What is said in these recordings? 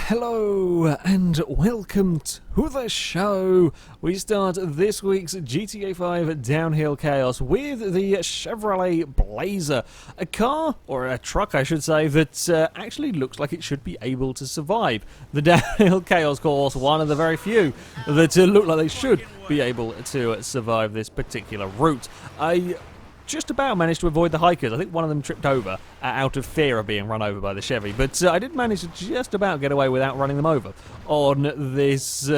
Hello and welcome to the show. We start this week's GTA 5 Downhill Chaos with the Chevrolet Blazer, a car, or a truck I should say, that actually looks like it should be able to survive the Downhill Chaos course, one of the very few that look like they should be able to survive this particular route. I just about managed to avoid the hikers. I think one of them tripped over out of fear of being run over by the Chevy, but I did manage to just about get away without running them over on this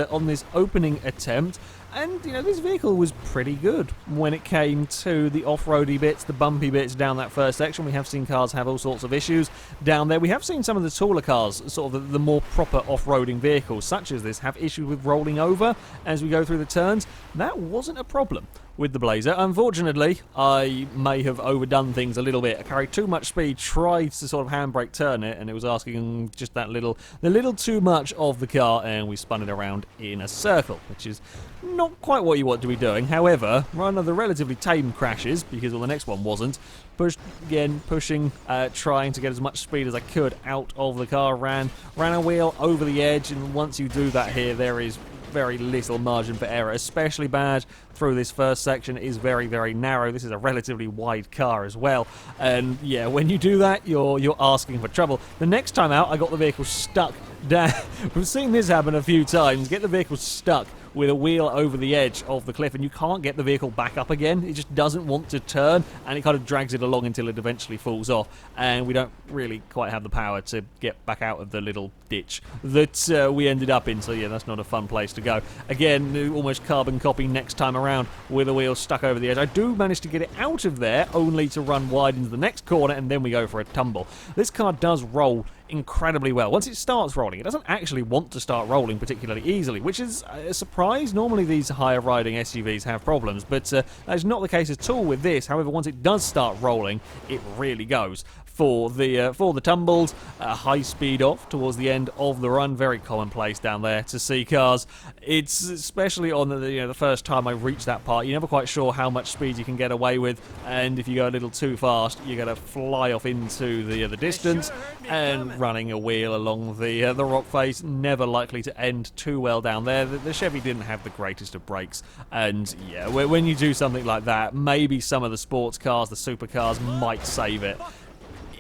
opening attempt. And, you know, this vehicle was pretty good when it came to the off-roady bits, the bumpy bits down that first section. We have seen cars have all sorts of issues down there. We have seen some of the taller cars, sort of the more proper off-roading vehicles, such as this, have issues with rolling over as we go through the turns. That wasn't a problem with the Blazer. Unfortunately, I may have overdone things a little bit. I carried too much speed, tried to sort of handbrake turn it, and it was asking just the little too much of the car, and we spun it around in a circle, which is not quite what you want to be doing. However, one of the relatively tame crashes, because the next one wasn't, pushing, trying to get as much speed as I could out of the car, ran a wheel over the edge, and once you do that here, there is very little margin for error. Especially bad through this first section. It is very, very narrow. This is a relatively wide car as well, and yeah, when you do that, you're asking for trouble. The next time out, I got the vehicle stuck down. We've seen this happen a few times. Get the vehicle stuck with a wheel over the edge of the cliff, and you can't get the vehicle back up again. It just doesn't want to turn, and it kind of drags it along until it eventually falls off, and we don't really quite have the power to get back out of the little ditch that we ended up in. So yeah, that's not a fun place to go. Again, almost carbon copy next time around with a wheel stuck over the edge. I do manage to get it out of there, only to run wide into the next corner, and then we go for a tumble. This car does roll incredibly well. Once it starts rolling, it doesn't actually want to start rolling particularly easily, which is a surprise. Normally these higher riding SUVs have problems, but that is not the case at all with this. However, once it does start rolling, it really goes. For the tumbles, high speed off towards the end of the run, very commonplace down there to see cars. It's especially on the first time I reach that part, you're never quite sure how much speed you can get away with, and if you go a little too fast, you're going to fly off into the distance, and running a wheel along the rock face, never likely to end too well down there. The Chevy didn't have the greatest of brakes, and yeah, when you do something like that, maybe some of the sports cars, the supercars, might save it.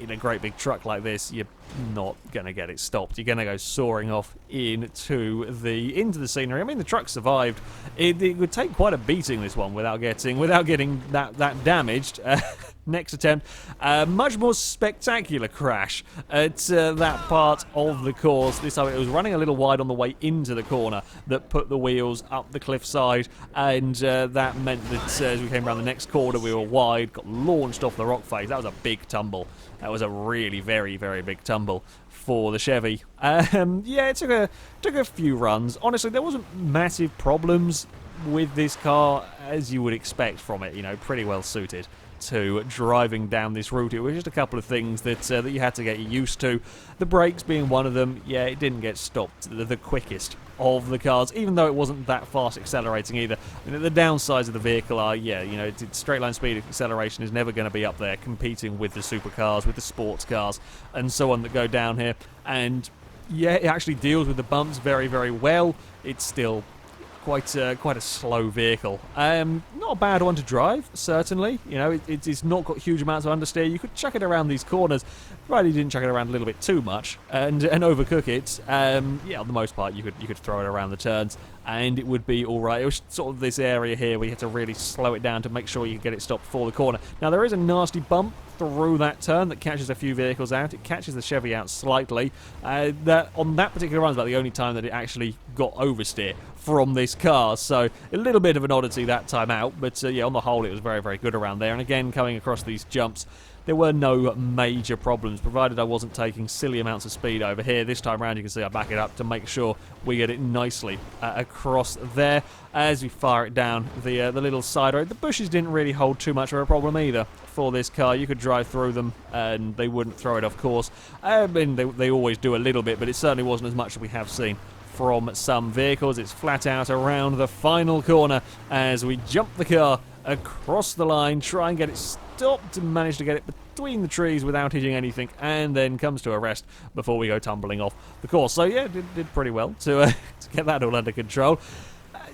In a great big truck like this, you're not going to get it stopped. You're going to go soaring off into the scenery. I mean, the truck survived. It would take quite a beating, this one, without getting that damaged. Next attempt, much more spectacular crash at that part of the course. This time it was running a little wide on the way into the corner that put the wheels up the cliffside, and that meant that as we came around the next corner, we were wide, got launched off the rock face. That was a big tumble. That was a really very, very big tumble for the Chevy. Yeah, it took a few runs. Honestly, there wasn't massive problems with this car, as you would expect from it. You know, pretty well suited to driving down this route. It was just a couple of things that you had to get used to. The brakes being one of them. Yeah, it didn't get stopped the quickest of the cars, even though it wasn't that fast accelerating either. The downsides of the vehicle are, yeah, you know, straight line speed acceleration is never going to be up there competing with the supercars, with the sports cars, and so on that go down here. And yeah, it actually deals with the bumps very, very well. It's still quite a slow vehicle. Not a bad one to drive, certainly. You know, it's not got huge amounts of understeer. You could chuck it around these corners, provided you didn't chuck it around a little bit too much and overcook it. Yeah, on the most part, you could throw it around the turns, and it would be all right. It was sort of this area here where you had to really slow it down to make sure you could get it stopped before the corner. Now, there is a nasty bump through that turn that catches a few vehicles out. It catches the Chevy out slightly. That on that particular run is about the only time that it actually got oversteer from this car, so a little bit of an oddity that time out, but yeah, on the whole it was very, very good around there. And again, coming across these jumps, there were no major problems, provided I wasn't taking silly amounts of speed over here. This time around, you can see I back it up to make sure we get it nicely across there. As we fire it down the little side road, the bushes didn't really hold too much of a problem either for this car. You could drive through them and they wouldn't throw it off course. I mean, they always do a little bit, but it certainly wasn't as much as we have seen from some vehicles. It's flat out around the final corner as we jump the car across the line, try and get it stopped, and manage to get it between the trees without hitting anything, and then comes to a rest before we go tumbling off the course. So yeah, did pretty well to to get that all under control.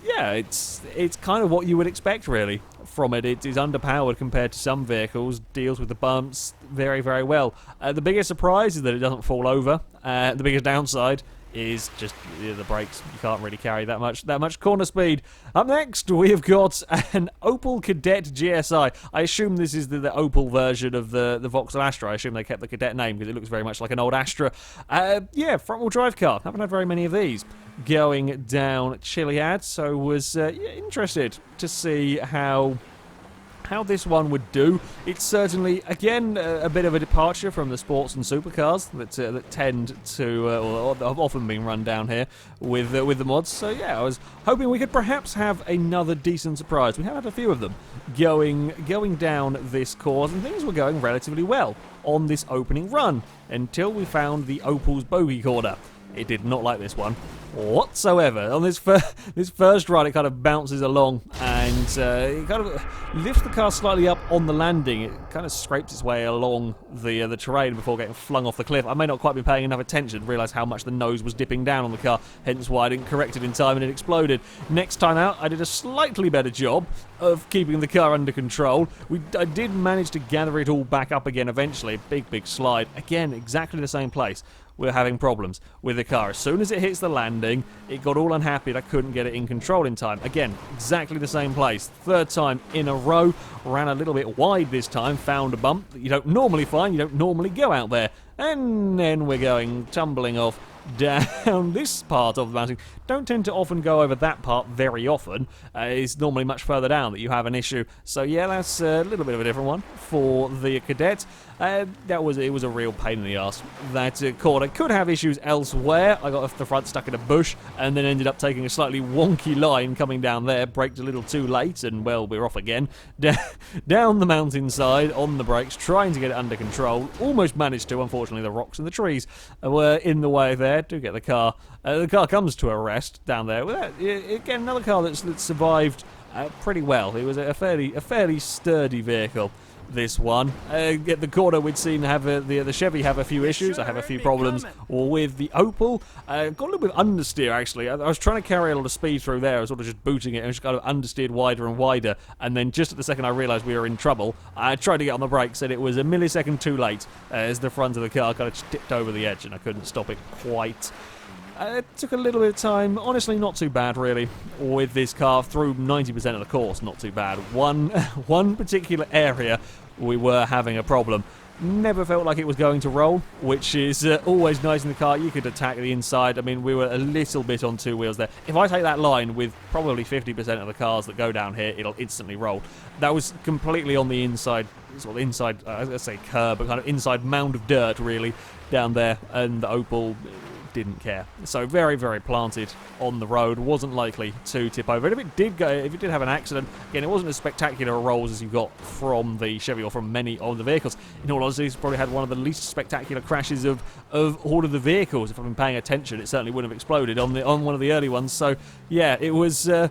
Yeah, it's kind of what you would expect, really, from it. It is underpowered compared to some vehicles, deals with the bumps very, very well. The biggest surprise is that it doesn't fall over. The biggest downside is just the brakes. You can't really carry that much corner speed. Up next, we have got an Opel Kadett GSI. I assume this is the Opel version of the Vauxhall Astra. I assume they kept the Kadett name because it looks very much like an old Astra. Yeah, front-wheel drive car. Haven't had very many of these going down chiliad, so was interested to see how this one would do. It's certainly, again, a bit of a departure from the sports and supercars that tend to, or have often been run down here with the mods. So yeah, I was hoping we could perhaps have another decent surprise. We have had a few of them going down this course, and things were going relatively well on this opening run until we found the Opel's bogey corner. It did not like this one whatsoever. On this first run, it kind of bounces along and it kind of lifts the car slightly up on the landing. It kind of scrapes its way along the terrain before getting flung off the cliff. I may not quite be paying enough attention to realise how much the nose was dipping down on the car, hence why I didn't correct it in time and it exploded. Next time out, I did a slightly better job of keeping the car under control. I did manage to gather it all back up again eventually. Big slide. Again, exactly the same place. We're having problems with the car. As soon as it hits the landing, it got all unhappy and I couldn't get it in control in time. Again, exactly the same place. Third time in a row, ran a little bit wide this time, found a bump that you don't normally find, you don't normally go out there. And then we're going tumbling off down this part of the mountain. Don't tend to often go over that part very often. It's normally much further down that you have an issue. So yeah, that's a little bit of a different one for the Kadett. It was a real pain in the ass. That corner could have issues elsewhere. I got off the front stuck in a bush and then ended up taking a slightly wonky line coming down there. Braked a little too late and, well, we're off again. Down the mountainside on the brakes, trying to get it under control. Almost managed to. Unfortunately, the rocks and the trees were in the way there to get the car. The car comes to a rest down there. Again, another car that survived pretty well. It was a fairly sturdy vehicle, this one. At the corner, we'd seen the Chevy have a few issues. I have a few problems with the Opel. Got a little bit of understeer, actually. I was trying to carry a lot of speed through there. I was sort of just booting it and just kind of understeered wider and wider. And then just at the second I realised we were in trouble, I tried to get on the brakes and it was a millisecond too late as the front of the car kind of just tipped over the edge and I couldn't stop it quite. It took a little bit of time. Honestly, not too bad, really, with this car through 90% of the course. Not too bad. One particular area we were having a problem. Never felt like it was going to roll, which is always nice in the car. You could attack the inside. I mean, we were a little bit on two wheels there. If I take that line with probably 50% of the cars that go down here, it'll instantly roll. That was completely on the inside, sort of inside, I was going to say curb, but kind of inside mound of dirt, really, down there, and the Opel didn't care. So very planted on the road, wasn't likely to tip over. And if it did have an accident, again, it wasn't as spectacular rolls as you got from the Chevy or from many of the vehicles. In all honesty, it's probably had one of the least spectacular crashes of all of the vehicles. If I've been paying attention, it certainly wouldn't have exploded on one of the early ones. So yeah, it was kind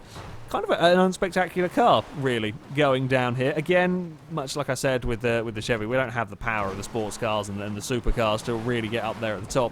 of an unspectacular car, really, going down here. Again, much like I said with the Chevy, we don't have the power of the sports cars and the supercars to really get up there at the top.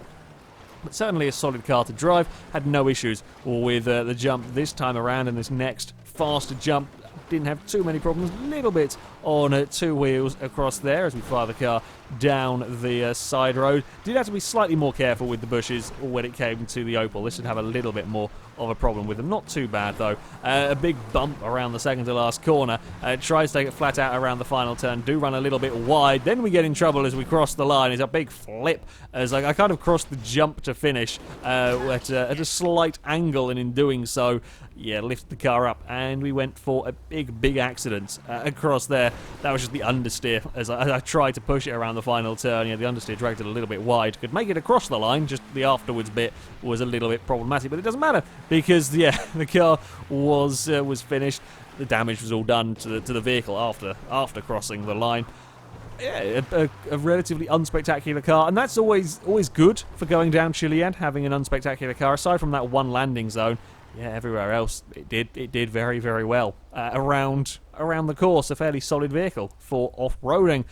But certainly a solid car to drive. Had no issues with the jump this time around, and this next faster jump didn't have too many problems. A little bit on two wheels across there as we fire the car down the side road. Did have to be slightly more careful with the bushes when it came to the Opel. This should have a little bit more of a problem with them. Not too bad though. A big bump around the second to last corner. Tries to take it flat out around the final turn. Do run a little bit wide. Then we get in trouble as we cross the line. It's a big flip as I kind of crossed the jump to finish at a slight angle, and in doing so, yeah, lifted the car up and we went for a big accident across there. That was just the understeer as I tried to push it around the final turn. Yeah, the understeer dragged it a little bit wide. Could make it across the line, just the afterwards bit was a little bit problematic, but it doesn't matter because, yeah, the car was finished. The damage was all done to the vehicle after crossing the line. Yeah, a relatively unspectacular car, and that's always good for going down chiliad, having an unspectacular car. Aside from that one landing zone, yeah, everywhere else it did very well around the course. A fairly solid vehicle for off-roading.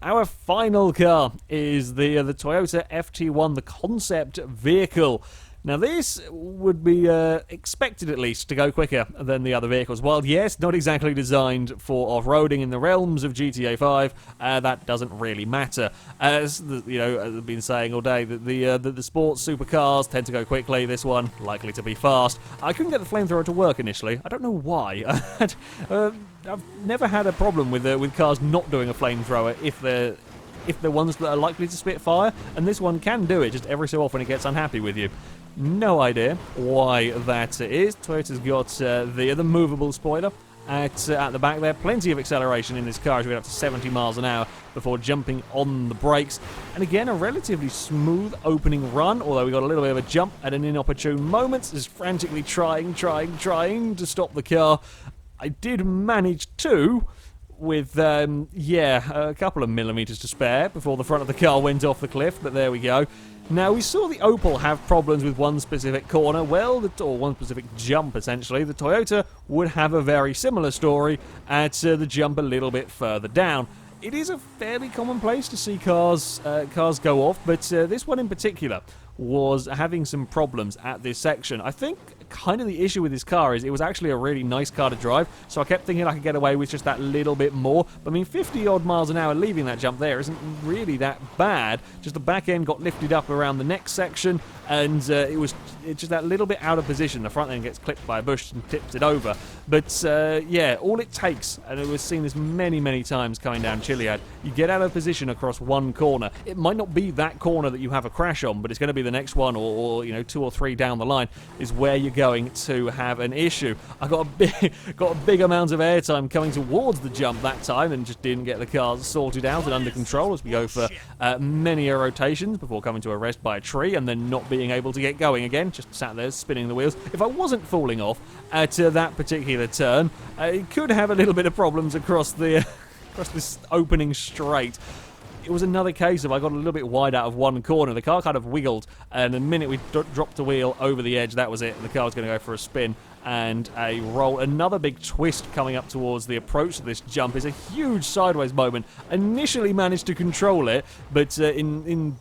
Our final car is the Toyota Ft-1, the concept vehicle. Now this would be expected at least to go quicker than the other vehicles. While yes, not exactly designed for off-roading in the realms of GTA 5, that doesn't really matter. As I've been saying all day, that the sports supercars tend to go quickly. This one likely to be fast. I couldn't get the flamethrower to work initially. I don't know why. I've never had a problem with cars not doing a flamethrower if they're ones that are likely to spit fire, and this one can do it. Just every so often it gets unhappy with you. No idea why that is. Toyota's got the movable spoiler at the back there. Plenty of acceleration in this car as we get up to 70 miles an hour before jumping on the brakes. And again, a relatively smooth opening run, although we got a little bit of a jump at an inopportune moment, is frantically trying to stop the car. I did manage to, with, a couple of millimeters to spare before the front of the car went off the cliff, but there we go. Now, we saw the Opel have problems with one specific corner, or one specific jump, essentially. The Toyota would have a very similar story at the jump a little bit further down. It is a fairly commonplace to see cars go off, but this one in particular was having some problems at this section. I think kind of the issue with this car is it was actually a really nice car to drive, so I kept thinking I could get away with just that little bit more. But I mean, 50 odd miles an hour leaving that jump there isn't really that bad. Just the back end got lifted up around the next section, and it's just that little bit out of position. The front end gets clipped by a bush and tips it over. But all it takes, and we've seen this many times coming down Chiliad, you get out of position across one corner. It might not be that corner that you have a crash on, but it's going to be the next one, or 2 or 3 down the line is where you're going to have an issue. I got a big amount of airtime coming towards the jump that time, and just didn't get the car sorted out and under control as we go for many rotations before coming to a rest by a tree and then not being able to get going again. Just sat there spinning the wheels. If I wasn't falling off at that particular turn, it could have a little bit of problems across this opening straight. It was another case of I got a little bit wide out of one corner. The car kind of wiggled, and the minute we dropped the wheel over the edge, that was it. The car was going to go for a spin and a roll. Another big twist coming up towards the approach to this jump is a huge sideways moment. Initially managed to control it, but in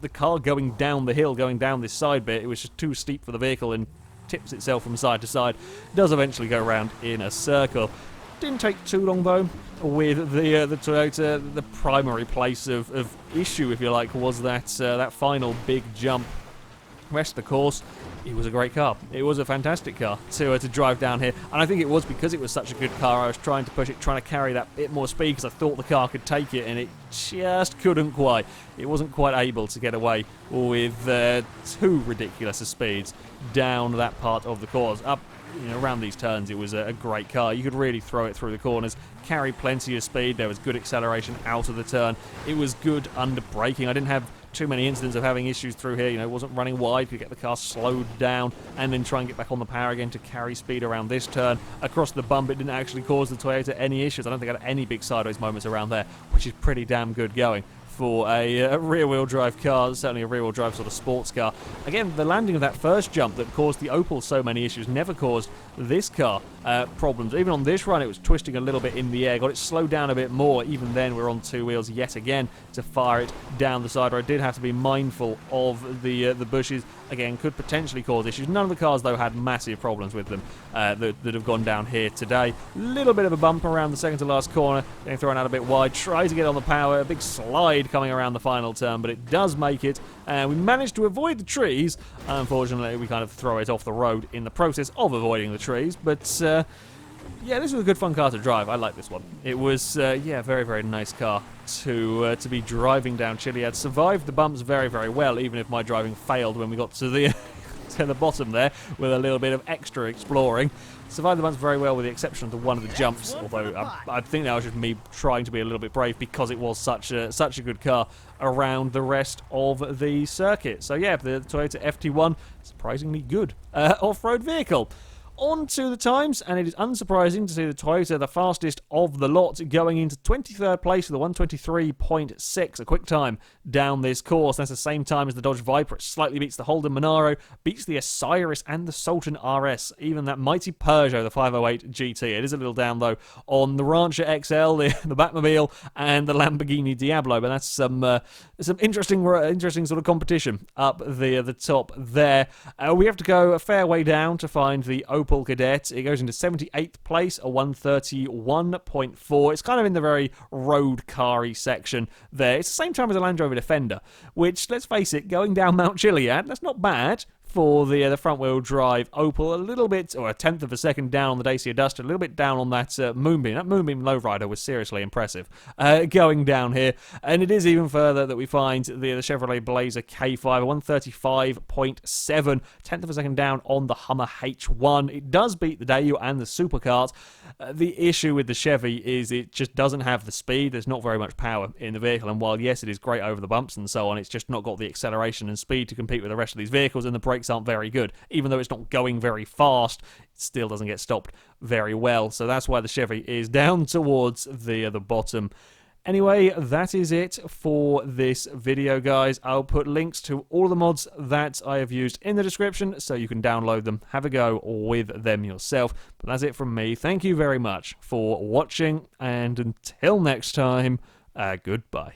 the car going down the hill, going down this side bit, it was just too steep for the vehicle and tips itself from side to side. Does eventually go around in a circle. Didn't take too long though with the Toyota. The primary place of issue, if you like, was that final big jump. Rest of the course, it was a great car. It was a fantastic car to drive down here, and I think it was because it was such a good car. I was trying to push it, trying to carry that bit more speed because I thought the car could take it, and it just couldn't quite. It wasn't quite able to get away with too ridiculous of speeds down that part of the course. Up around these turns, it was a great car. You could really throw it through the corners, carry plenty of speed. There was good acceleration out of the turn. It was good under braking. I didn't have too many incidents of having issues through here. It wasn't running wide. Could get the car slowed down and then try and get back on the power again to carry speed around this turn. Across the bump, it didn't actually cause the Toyota any issues. I don't think I had any big sideways moments around there, which is pretty damn good going for a rear-wheel drive car, certainly a rear-wheel drive sort of sports car. Again, the landing of that first jump that caused the Opel so many issues never caused this car problems. Even on this run, it was twisting a little bit in the air, got it slowed down a bit more. Even then, we're on 2 wheels yet again to fire it down the side, where I did have to be mindful of the bushes. Again, could potentially cause issues. None of the cars, though, had massive problems with them that have gone down here today. Little bit of a bump around the second to last corner, getting thrown out a bit wide. Try to get on the power, a big slide coming around the final turn, but it does make it. We managed to avoid the trees. Unfortunately, we kind of throw it off the road in the process of avoiding the trees, but yeah, this was a good fun car to drive. I like this one. It was, very nice car to be driving down Chiliad. Survived the bumps very well, even if my driving failed when we got to the to the bottom there with a little bit of extra exploring. Survived the bumps very well with the exception of the one of the jumps, although I think that was just me trying to be a little bit brave because it was such a good car around the rest of the circuit. So yeah, the Toyota Ft-1, surprisingly good off-road vehicle. On to the times, and it is unsurprising to see the Toyota the fastest of the lot, going into 23rd place with a 1:23.6, a quick time down this course. That's the same time as the Dodge Viper. It slightly beats the Holden Monaro, beats the Osiris and the Sultan RS, even that mighty Peugeot, the 508 GT. It is a little down, though, on the Rancher XL, the Batmobile, and the Lamborghini Diablo, but that's some interesting sort of competition up the top there. We have to go a fair way down to find the Opel Kadett. It goes into 78th place, a 1:31.4. It's kind of in the very road car-y section there. It's the same time as a Land Rover Defender, which, let's face it, going down Mount Chiliad, that's not bad for the front-wheel drive Opel. A little bit, or a tenth of a second down on the Dacia Duster, a little bit down on that Moonbeam. That Moonbeam lowrider was seriously impressive going down here. And it is even further that we find the Chevrolet Blazer K5, a 1:35.7, tenth of a second down on the Hummer H1. It does beat the Daewoo and the Supercars. The issue with the Chevy is it just doesn't have the speed. There's not very much power in the vehicle, and while yes, it is great over the bumps and so on, it's just not got the acceleration and speed to compete with the rest of these vehicles, and the brakes aren't very good. Even though it's not going very fast, it still doesn't get stopped very well. So that's why the Chevy is down towards the bottom. Anyway, that is it for this video, guys. I'll put links to all the mods that I have used in the description so you can download them, have a go with them yourself. But that's it from me. Thank you very much for watching, and until next time, goodbye.